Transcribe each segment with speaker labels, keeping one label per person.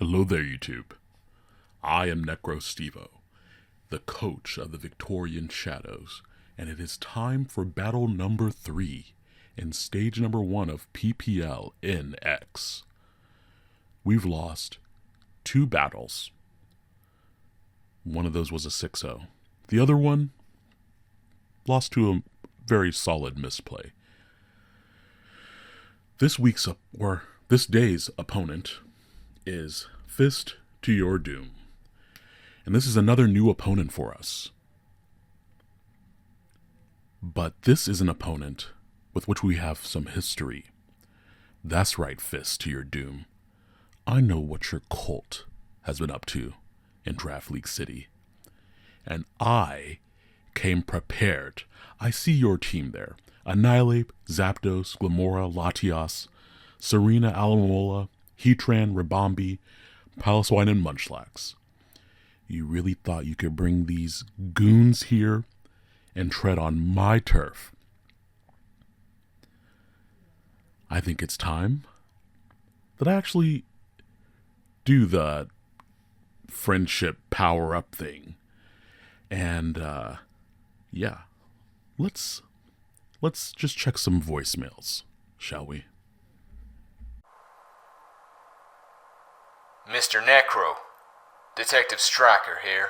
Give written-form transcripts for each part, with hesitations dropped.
Speaker 1: Hello there, YouTube. I am Necrostevo, the coach of the Victorian Shadows, and it is time for battle number 3 in stage number 1 of PPL NX. We've lost 2 battles. One of those was a 6-0. The other one lost to a very solid misplay. This day's opponent is FistToYourDoom. And this is another new opponent for us. But this is an opponent with which we have some history. That's right, FistToYourDoom. I know what your cult has been up to in Draft League City. And I came prepared. I see your team there. Annihilate, Zapdos, Glamora, Latias, Serena, Alamola, Heatran, Ribombee, Piloswine, and Munchlax. You really thought you could bring these goons here and tread on my turf? I think it's time that I actually do the friendship power-up thing. And, yeah. Let's just check some voicemails, shall we?
Speaker 2: Mr. Necro, Detective Striker here.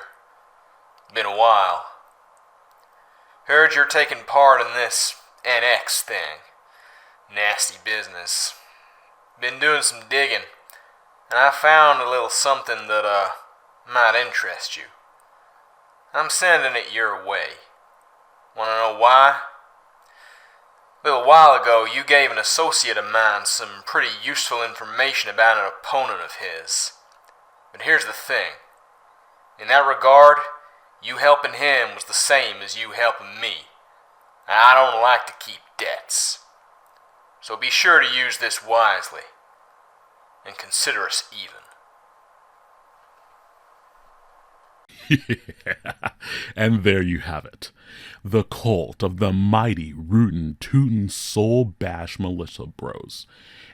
Speaker 2: Been a while. Heard you're taking part in this NX thing. Nasty business. Been doing some digging, and I found a little something that, might interest you. I'm sending it your way. Wanna know why? A little while ago, you gave an associate of mine some pretty useful information about an opponent of his. But here's the thing. In that regard, you helping him was the same as you helping me. And I don't like to keep debts. So be sure to use this wisely. And consider us even.
Speaker 1: And there you have it. The cult of the mighty, rootin', tootin' soul bash militia bros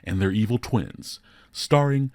Speaker 1: and their evil twins, starring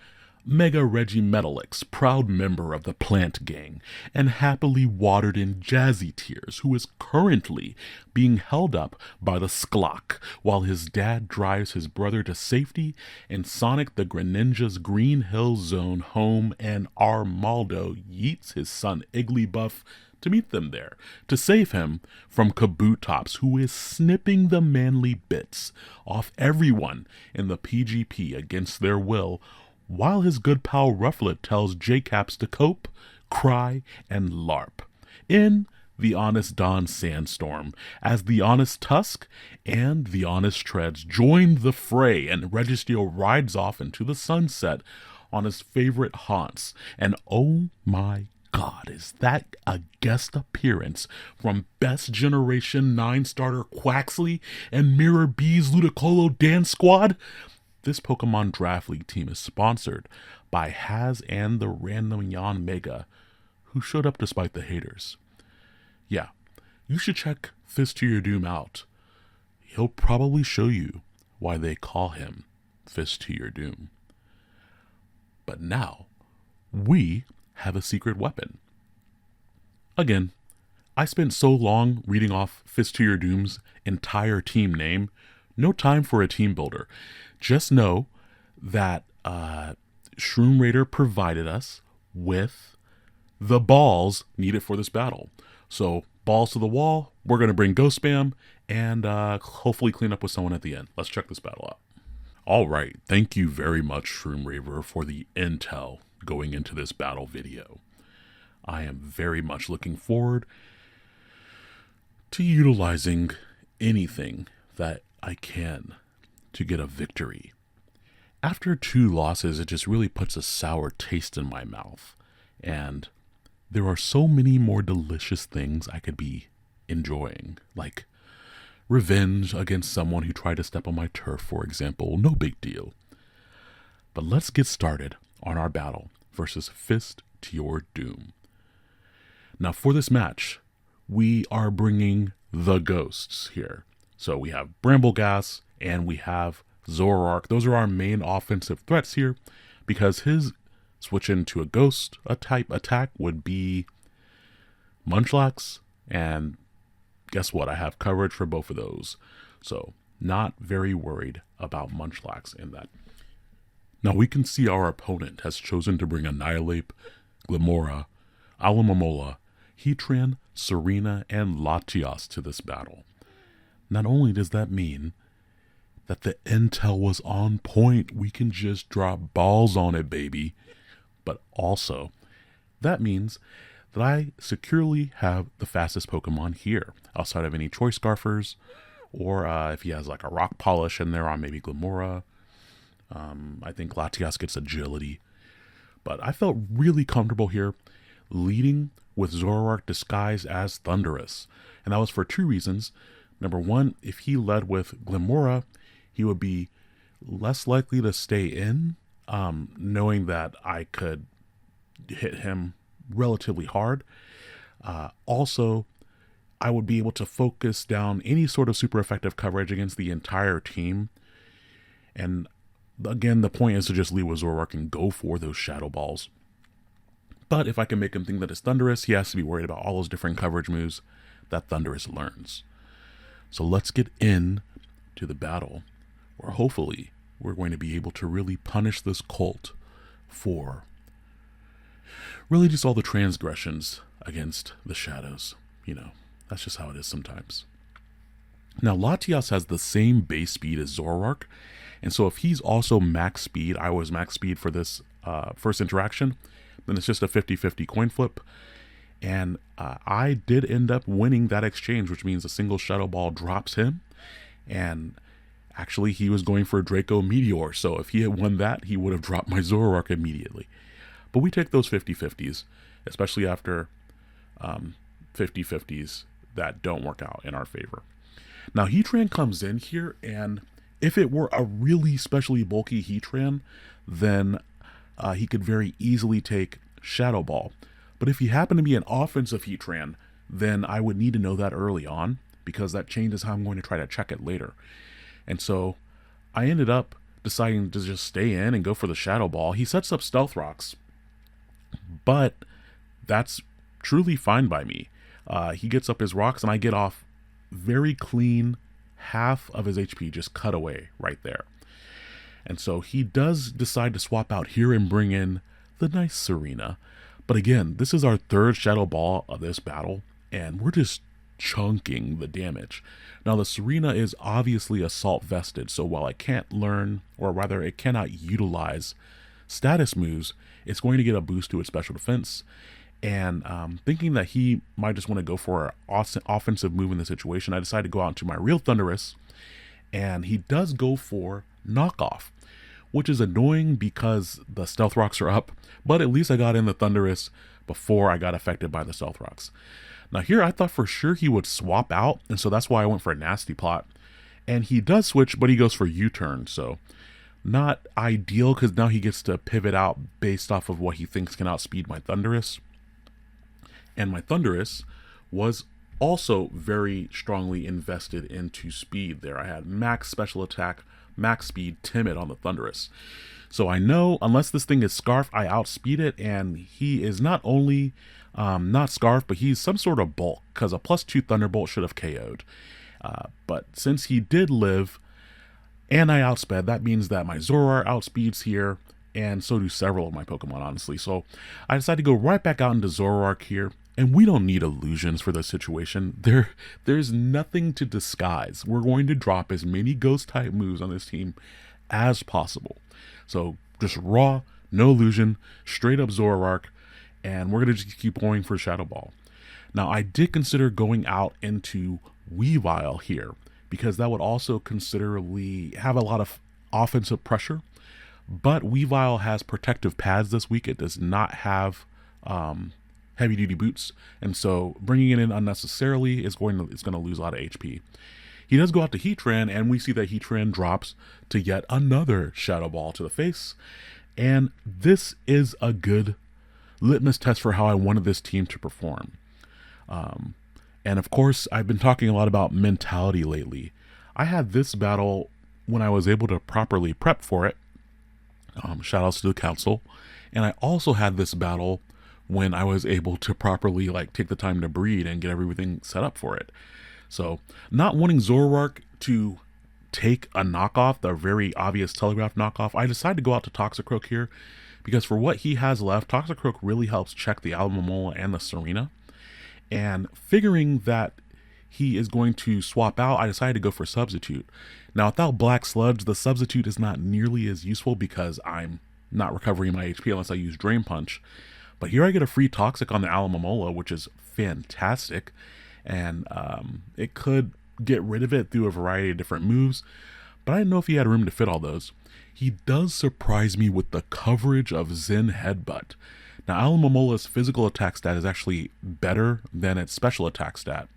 Speaker 1: Mega Regimetalix, proud member of the Plant Gang, and happily watered in Jazzy Tears, who is currently being held up by the Sklock while his dad drives his brother to safety, and Sonic the Greninja's Green Hill Zone home, and Armaldo yeets his son Igglybuff to meet them there, to save him from Kabutops, who is snipping the manly bits off everyone in the PGP against their will, while his good pal Rufflet tells J-Caps to cope, cry, and LARP. In the Honest Don Sandstorm, as the Honest Tusk and the Honest Treads join the fray, and Registeel rides off into the sunset on his favorite haunts. And oh my God, is that a guest appearance from Best Generation 9 starter Quaxley and Mirror B's Ludicolo Dance Squad? This Pokemon Draft League team is sponsored by Haz and the Random Yon Mega, who showed up despite the haters. Yeah, you should check FistToYourDoom out. He'll probably show you why they call him FistToYourDoom. But now, we have a secret weapon. Again, I spent so long reading off FistToYourDoom's entire team name, no time for a team builder. Just know that Shroom Raider provided us with the balls needed for this battle. So, balls to the wall, we're going to bring Ghost Spam, and hopefully clean up with someone at the end. Let's check this battle out. Alright, thank you very much, Shroom Raider, for the intel going into this battle video. I am very much looking forward to utilizing anything that I can to get a victory. After 2 losses, it just really puts a sour taste in my mouth. And there are so many more delicious things I could be enjoying, like revenge against someone who tried to step on my turf, for example. No big deal. But let's get started on our battle versus FistToYourDoom. Now for this match, we are bringing the ghosts here. So we have Brambleghast and we have Zoroark. Those are our main offensive threats here because his switch into a ghost type attack would be Munchlax, and guess what? I have coverage for both of those. So not very worried about Munchlax in that. Now we can see our opponent has chosen to bring Annihilate, Glimmora, Alomomola, Heatran, Serena, and Latias to this battle. Not only does that mean that the intel was on point, we can just drop balls on it, baby, but also that means that I securely have the fastest Pokemon here, outside of any Choice Scarfers, or if he has like a Rock Polish in there on maybe Glimmora. I think Latias gets Agility. But I felt really comfortable here, leading with Zoroark disguised as Thundurus. And that was for two reasons. Number one, if he led with Glimmora, he would be less likely to stay in, knowing that I could hit him relatively hard. Also, I would be able to focus down any sort of super effective coverage against the entire team. And again, the point is to just lead with Zoroark and go for those Shadow Balls. But if I can make him think that it's Thundurus, he has to be worried about all those different coverage moves that Thundurus learns. So let's get in to the battle, where hopefully we're going to be able to really punish this cult for really just all the transgressions against the shadows. You know, that's just how it is sometimes. Now, Latias has the same base speed as Zoroark, and so if he's also max speed, I was max speed for this first interaction, then it's just a 50-50 coin flip. And I did end up winning that exchange, which means a single Shadow Ball drops him. And actually, he was going for a Draco Meteor, so if he had won that, he would have dropped my Zoroark immediately. But we take those 50-50s, especially after 50-50s that don't work out in our favor. Now, Heatran comes in here, and if it were a really specially bulky Heatran, then he could very easily take Shadow Ball. But if he happened to be an offensive Heatran, then I would need to know that early on, because that changes how I'm going to try to check it later. And so I ended up deciding to just stay in and go for the Shadow Ball. He sets up Stealth Rocks, but that's truly fine by me. He gets up his rocks, and I get off very clean, half of his HP just cut away right there. And so he does decide to swap out here and bring in the nice Serena. But again, this is our third Shadow Ball of this battle, and we're just chunking the damage. Now, the Serena is obviously assault vested, so while I can't learn, or rather it cannot utilize status moves, it's going to get a boost to its special defense. And thinking that he might just want to go for an offensive move in the situation, I decided to go out into my real Thundurus, and he does go for Knockoff, which is annoying because the Stealth Rocks are up, but at least I got in the Thundurus before I got affected by the Stealth Rocks. Now here I thought for sure he would swap out, and so that's why I went for a Nasty Plot. And he does switch, but he goes for U-turn, so not ideal, because now he gets to pivot out based off of what he thinks can outspeed my Thundurus. And my Thundurus was also very strongly invested into speed there. I had max special attack, max speed, timid on the Thundurus. So I know unless this thing is Scarf, I outspeed it, and he is not only not Scarf, but he's some sort of bulk, because a +2 Thunderbolt should have KO'd. But since he did live, and I outsped, that means that my Zoroark outspeeds here, and so do several of my Pokemon, honestly. So I decided to go right back out into Zoroark here, and we don't need illusions for this situation. There's nothing to disguise. We're going to drop as many Ghost-type moves on this team as possible. So just raw, no illusion, straight up Zoroark, and we're going to just keep going for Shadow Ball. Now, I did consider going out into Weavile here, because that would also considerably have a lot of offensive pressure, but Weavile has protective pads this week. It does not have heavy duty boots, and so bringing it in unnecessarily is going to lose a lot of HP. He does go out to Heatran, and we see that Heatran drops to yet another Shadow Ball to the face, and this is a good litmus test for how I wanted this team to perform. And of course, I've been talking a lot about mentality lately. I had this battle when I was able to properly prep for it. Shout outs to the council. And I also had this battle when I was able to properly like take the time to breed and get everything set up for it. So not wanting Zoroark to take a knockoff, the very obvious Telegraph knockoff, I decided to go out to Toxicroak here because for what he has left, Toxicroak really helps check the Alomomola and the Serena. And figuring that he is going to swap out, I decided to go for Substitute. Now without Black Sludge, the Substitute is not nearly as useful because I'm not recovering my HP unless I use Drain Punch. But here I get a free Toxic on the Alomomola, which is fantastic. And it could get rid of it through a variety of different moves, but I didn't know if he had room to fit all those. He does surprise me with the coverage of Zen Headbutt. Now Alamomola's physical attack stat is actually better than its special attack stat,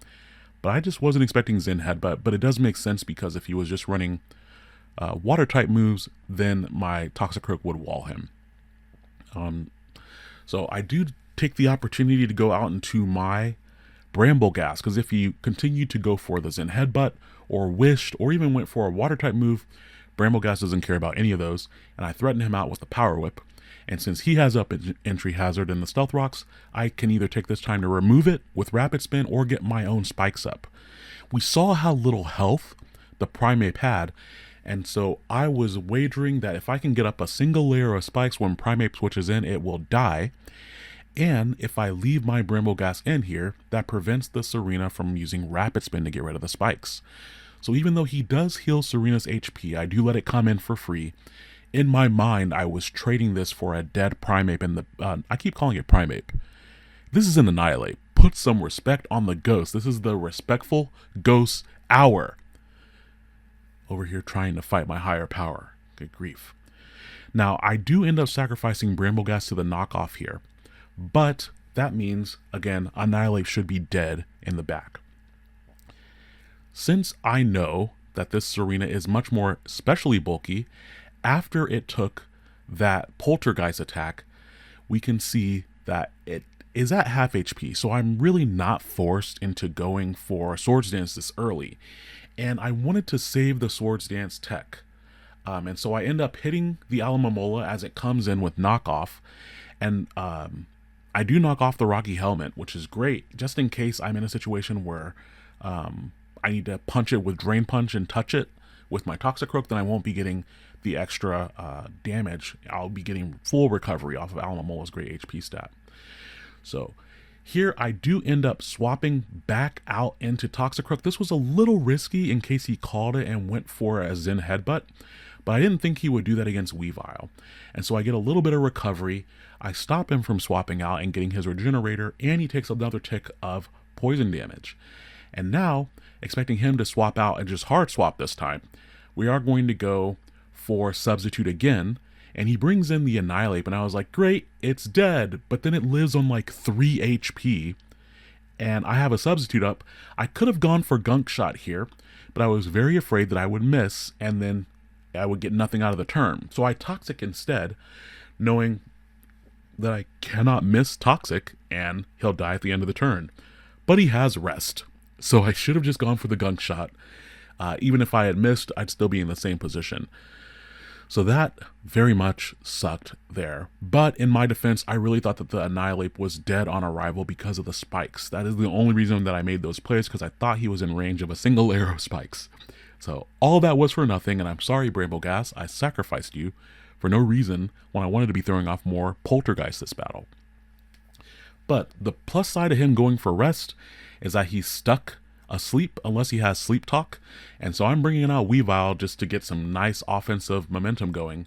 Speaker 1: but I just wasn't expecting Zen Headbutt, but it does make sense because if he was just running water type moves, then my Toxicroak would wall him. So I do take the opportunity to go out into my Brambleghast, because if you continue to go for the Zen Headbutt or Wished or even went for a water type move, Brambleghast doesn't care about any of those, and I threaten him out with the Power Whip. And since he has up entry hazard in the Stealth Rocks, I can either take this time to remove it with Rapid Spin or get my own spikes up. We saw how little health the Primeape had, and so I was wagering that if I can get up a single layer of spikes when Primeape switches in, it will die. And if I leave my Brambleghast in here, that prevents the Serena from using Rapid Spin to get rid of the spikes. So even though he does heal Serena's HP, I do let it come in for free. In my mind, I was trading this for a dead Primeape in the... I keep calling it Primeape. This is an Annihilate. Put some respect on the ghost. This is the respectful ghost hour. Over here trying to fight my higher power. Good grief. Now, I do end up sacrificing Brambleghast to the knockoff here. But that means, again, Annihilate should be dead in the back. Since I know that this Serena is much more specially bulky, after it took that Poltergeist attack, we can see that it is at half HP. So I'm really not forced into going for Swords Dance this early. And I wanted to save the Swords Dance tech. And so I end up hitting the Alomomola as it comes in with knockoff. And I do knock off the Rocky Helmet, which is great, just in case I'm in a situation where I need to punch it with Drain Punch and touch it with my Toxicroak, then I won't be getting the extra damage. I'll be getting full recovery off of Alamomola's great HP stat. So here I do end up swapping back out into Toxicroak. This was a little risky in case he called it and went for a Zen Headbutt, but I didn't think he would do that against Weavile. And so I get a little bit of recovery. I stop him from swapping out and getting his Regenerator, and he takes another tick of poison damage. And now, expecting him to swap out and just hard swap this time, we are going to go for Substitute again, and he brings in the Annihilate, and I was like, great, it's dead, but then it lives on like 3 HP, and I have a Substitute up. I could have gone for Gunk Shot here, but I was very afraid that I would miss, and then I would get nothing out of the turn. So I Toxic instead, knowing that I cannot miss Toxic, and he'll die at the end of the turn. But he has Rest, so I should have just gone for the Gunk Shot. Even if I had missed, I'd still be in the same position. So that very much sucked there. But in my defense, I really thought that the Annihilate was dead on arrival because of the spikes. That is the only reason that I made those plays, because I thought he was in range of a single layer of spikes. So all that was for nothing, and I'm sorry, Brambleghast, I sacrificed you for no reason when I wanted to be throwing off more Poltergeist this battle. But the plus side of him going for Rest is that he's stuck asleep unless he has Sleep Talk, and so I'm bringing out Weavile just to get some nice offensive momentum going.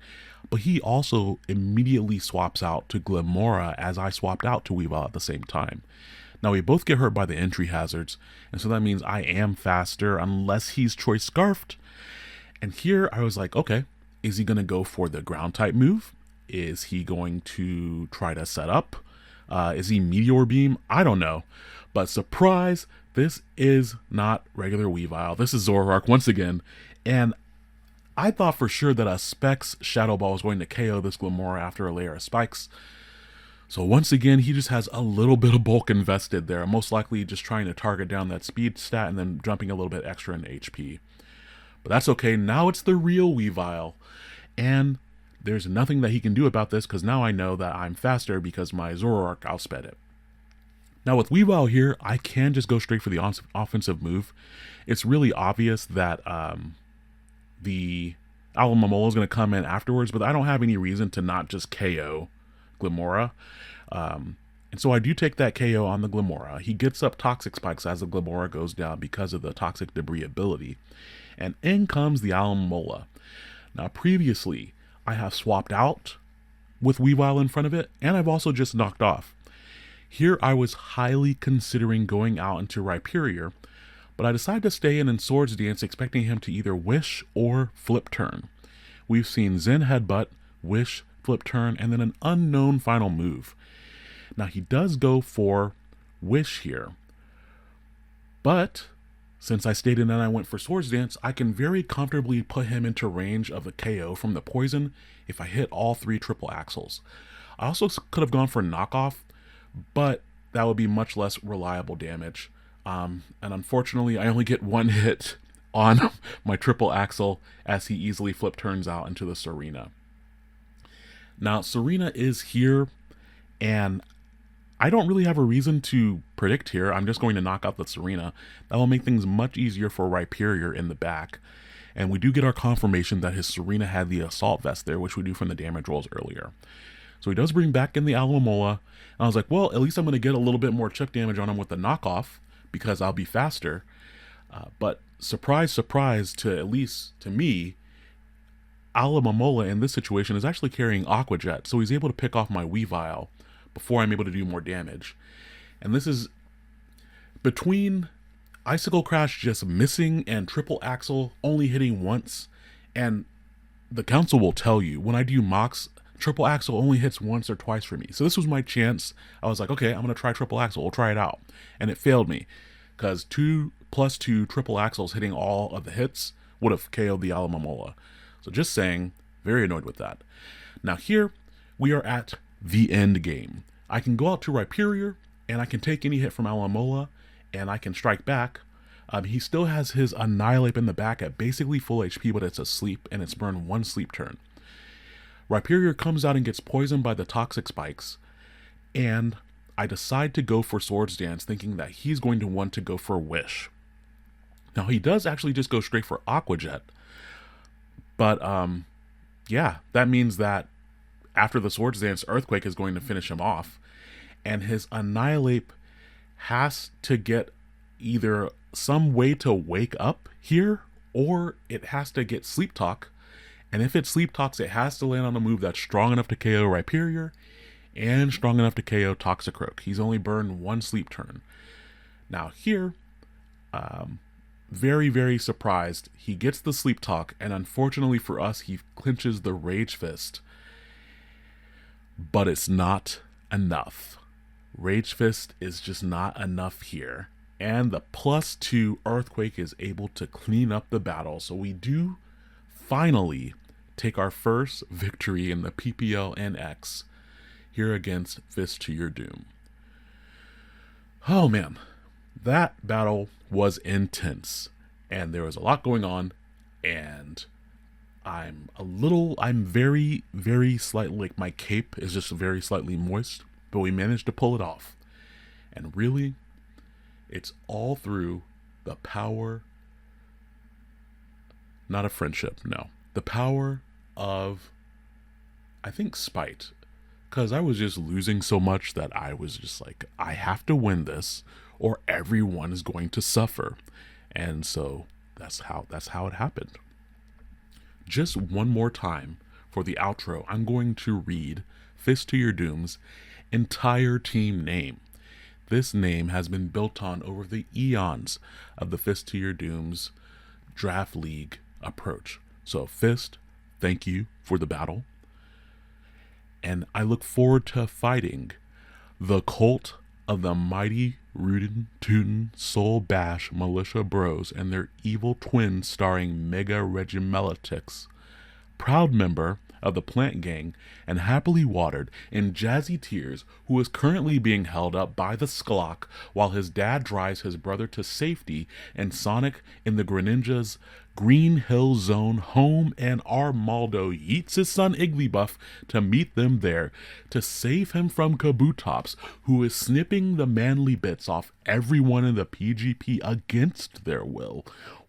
Speaker 1: But he also immediately swaps out to Glimmora as I swapped out to Weavile at the same time. Now we both get hurt by the entry hazards, and so that means I am faster unless he's Choice Scarfed. And here I was like, okay, is he going to go for the ground type move? Is he going to try to set up? Is he Meteor Beam? I don't know. But surprise, this is not regular Weavile. This is Zoroark once again. And I thought for sure that a Specs Shadow Ball was going to KO this Glimmora after a layer of spikes. So once again, he just has a little bit of bulk invested there. Most likely just trying to target down that speed stat and then jumping a little bit extra in HP. But that's okay. Now it's the real Weavile. And there's nothing that he can do about this because now I know that I'm faster because my Zoroark outsped it. Now with Weavile here, I can just go straight for the offensive move. It's really obvious that the Alomomola is going to come in afterwards, but I don't have any reason to not just KO Glimmora. And so I do take that KO on the Glimmora. He gets up Toxic Spikes as the Glimmora goes down because of the Toxic Debris ability. And in comes the Alomomola. Now previously, I have swapped out with Weavile in front of it, and I've also just knocked off. Here I was highly considering going out into Rhyperior, but I decided to stay in Swords Dance expecting him to either Wish or Flip Turn. We've seen Zen Headbutt, Wish, Flip Turn, and then an unknown final move. Now he does go for Wish here, but since I stayed in and I went for Swords Dance, I can very comfortably put him into range of the KO from the poison if I hit all 3 triple axles. I also could have gone for Knockoff, but that would be much less reliable damage. And unfortunately, I only get 1 hit on my triple axle as he easily flip turns out into the Serena. Now, Serena is here, and I don't really have a reason to predict here. I'm just going to knock out the Serena. That will make things much easier for Rhyperior in the back. And we do get our confirmation that his Serena had the Assault Vest there, which we do from the damage rolls earlier. So he does bring back in the Alomomola. And I was like, well, at least I'm going to get a little bit more chip damage on him with the knockoff because I'll be faster. But surprise, surprise, at least to me, Alomomola in this situation is actually carrying Aqua Jet. So he's able to pick off my Weavile before I'm able to do more damage. And this is between Icicle Crash just missing and Triple Axle only hitting once. And the council will tell you, when I do mocks, Triple Axle only hits once or twice for me. So this was my chance. I was like, okay, I'm going to try Triple Axle. We'll try it out. And it failed me because 2+2 Triple Axles hitting all of the hits would have KO'd the Alomomola. So just saying, very annoyed with that. Now here we are at the end game. I can go out to Rhyperior and I can take any hit from Alomomola and I can strike back. He still has his Annihilate in the back at basically full HP, but it's asleep and it's burned 1 sleep turn. Rhyperior comes out and gets poisoned by the Toxic Spikes, and I decide to go for Swords Dance thinking that he's going to want to go for Wish. Now he does actually just go straight for Aqua Jet, but yeah, that means that after the Swords Dance, Earthquake is going to finish him off, and his Annihilate has to get either some way to wake up here, or it has to get Sleep Talk, and if it Sleep Talks, it has to land on a move that's strong enough to KO Rhyperior and strong enough to KO Toxicroak. He's only burned 1 sleep turn. Now here, very, very surprised, he gets the Sleep Talk, and unfortunately for us, he clinches the Rage Fist. But it's not enough. Rage Fist is just not enough here. And the +2 Earthquake is able to clean up the battle. So we do finally take our first victory in the PPL NX here against FistToYourDoom. Oh man, that battle was intense. And there was a lot going on. And I'm very, very slightly, like my cape is just very slightly moist, but we managed to pull it off. And really, it's all through the power, not of friendship, no. The power of, I think, spite. Because I was just losing so much that I was just like, I have to win this or everyone is going to suffer. And so that's how it happened. Just one more time for the outro, I'm going to read FistToYourDoom's entire team name. This name has been built on over the eons of the FistToYourDoom's draft league approach. So Fist, thank you for the battle. And I look forward to fighting the cult of the mighty Rootin' Tootin' Soul Bash Militia Bros and their evil twins starring Mega Regimelatics, proud member of the plant gang and happily watered in jazzy tears, who is currently being held up by the Sklock while his dad drives his brother to safety, and Sonic in the Greninja's Green Hill Zone home, and Armaldo yeets his son Igglybuff to meet them there to save him from Kabutops, who is snipping the manly bits off everyone in the PGP against their will,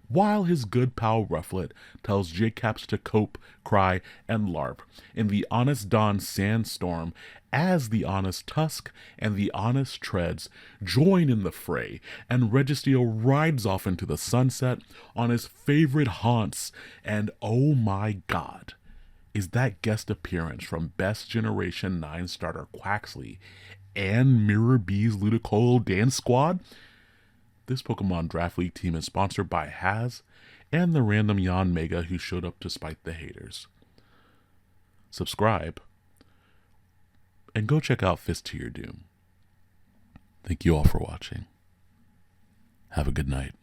Speaker 1: while his good pal Rufflet tells J-Caps to cope, cry, and LARP in the Honest Don Sandstorm, as the Honest Tusk and the Honest Treads join in the fray, and Registeel rides off into the sunset on his favorite haunts, and oh my god, is that guest appearance from Best Generation 9 starter Quaxley and Mirror B's Ludicolo Dance Squad? This Pokemon Draft League team is sponsored by Haz and the random Yon Mega who showed up to spite the haters. Subscribe, and go check out FistToYourDoom. Thank you all for watching. Have a good night.